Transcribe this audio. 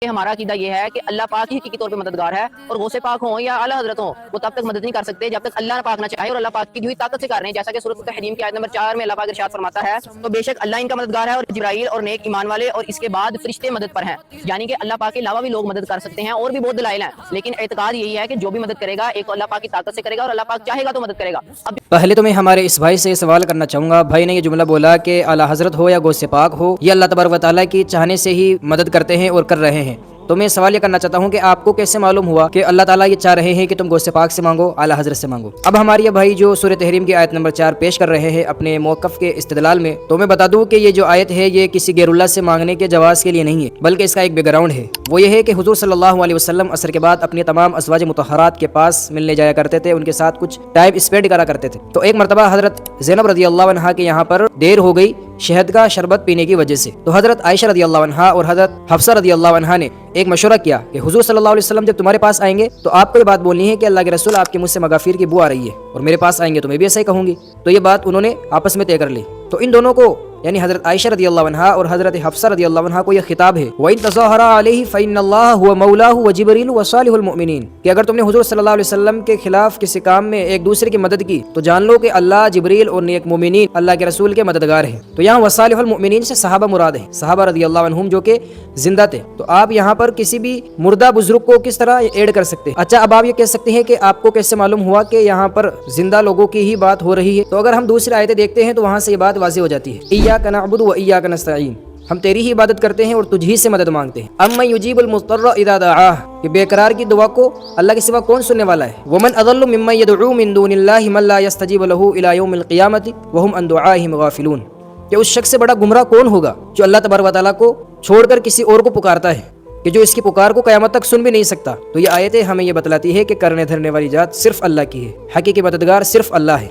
کہ ہمارا عقیدہ یہ ہے کہ اللہ پاک ہی حقیقی طور پہ مددگار ہے، اور غوث پاک ہوں یا اعلیٰ حضرت ہوں، وہ تب تک مدد نہیں کر سکتے جب تک اللہ پاک نہ چاہے، اور اللہ پاک کی دی ہوئی طاقت سے کر رہے ہیں، جیسا کہ سورۃ التحریم کی آیت نمبر 4 میں اللہ پاک ارشاد فرماتا ہے، تو بے شک اللہ ان کا مددگار ہے، اور جبرائیل اور نیک ایمان والے اور اس کے بعد فرشتے مدد پر ہیں، یعنی کہ اللہ پاک کے علاوہ بھی لوگ مدد کر سکتے ہیں، اور بھی بہت دلائل ہیں، لیکن اعتقاد یہی ہے کہ جو بھی مدد کرے گا ایک اللہ پاک کی طاقت سے کرے گا، اور اللہ پاک چاہے گا تو مدد کرے گا۔ پہلے تو میں ہمارے اس بھائی سے یہ سوال کرنا چاہوں گا، بھائی نے یہ جملہ بولا کہ اعلیٰ حضرت ہو یا غوث پاک ہو، یہ اللہ تبارک و تعالیٰ کی چاہنے سے ہی مدد کرتے ہیں اور کر رہے ہیں، تو میں سوال یہ کرنا چاہتا ہوں کہ آپ کو کیسے معلوم ہوا کہ اللہ تعالیٰ یہ چاہ رہے ہیں کہ تم غوث پاک سے مانگو، اعلیٰ حضرت سے مانگو؟ اب ہمارے یہ بھائی جو سورۃ تحریم کی آیت نمبر 4 پیش کر رہے ہیں اپنے موقف کے استدلال میں، تو میں بتا دوں کہ یہ جو آیت ہے یہ کسی غیر اللہ سے مانگنے کے جواز کے لیے نہیں ہے، بلکہ اس کا ایک بیک گراؤنڈ ہے، وہ یہ ہے کہ حضور صلی اللہ علیہ وسلم عصر کے بعد اپنے تمام ازواج مطہرات کے پاس ملنے جایا کرتے تھے، ان کے ساتھ کچھ ٹائم اسپینڈ کرا کرتے تھے۔ تو ایک مرتبہ حضرت زینب رضی اللہ عنہا کے یہاں پر دیر ہو گئی شہد کا شربت پینے کی وجہ سے، تو حضرت عائشہ رضی اللہ عنہا اور حضرت حفصہ رضی اللہ عنہا نے ایک مشورہ کیا کہ حضور صلی اللہ علیہ وسلم جب تمہارے پاس آئیں گے تو آپ کو یہ بات بولنی ہے کہ اللہ کے رسول آپ کے منہ سے مغافیر کی بو آ رہی ہے، اور میرے پاس آئیں گے تو میں بھی ایسا ہی کہوں گی۔ تو یہ بات انہوں نے آپس میں طے کر لی، تو ان دونوں کو یعنی حضرت عائشہ رضی اللہ عنہا اور حضرت حفصہ رضی اللہ عنہا کو یہ خطاب ہے، وَإِن تَظَاهَرَ عَلَيْهِ فَإِنَّ اللَّهَ هُوَ مَوْلَاهُ وَجِبْرِيلُ وَصَالِحُ الْمُؤْمِنِينَ، کہ اگر تم نے حضور صلی اللہ علیہ وسلم کے خلاف کسی کام میں ایک دوسرے کی مدد کی تو جان لو کہ اللہ، جبریل اور نیک مومنین اللہ کے رسول کے مددگار ہیں۔ تو یہاں وصالح المؤمنین سے صحابہ مراد ہیں، صحابہ رضی اللہ عنہم جو کہ زندہ تھے، تو آپ یہاں پر کسی بھی مردہ بزرگ کو کس طرح ایڈ کر سکتے ہیں؟ اچھا، اب آپ یہ کہہ سکتے ہیں کہ آپ کو کیسے معلوم ہوا کہ یہاں پر زندہ لوگوں کی ہی بات ہو رہی ہے؟ تو اگر ہم دوسری آیتیں دیکھتے ہیں تو وہاں سے یہ بات واضح ہو جاتی ہے، ایاک نعبد و ایاک نستعین، ہم تیری ہی عبادت کرتے ہیں اور تجھ ہی سے مدد مانگتے ہیں۔ امن یجیب المضطر اذا دعاہ، کہ بے قرار کی دعا کو اللہ کے سوا کون سننے والا ہے؟ ومن اضل ممن يدعو من دون اللہ من لا يستجیب له الى یوم القیامۃ وهم عن دعائهم غافلون، کہ اس شخص سے بڑا گمراہ کون ہوگا جو اللہ تبارک و تعالیٰ کو چھوڑ کر کسی اور کو پکارتا ہے، کہ جو اس کی پکار کو قیامت تک سن بھی نہیں سکتا۔ تو یہ آیتیں ہمیں یہ بتلاتی ہے کہ کرنے دھرنے والی ذات صرف اللہ کی ہے، حقیقی مددگار صرف اللہ ہے۔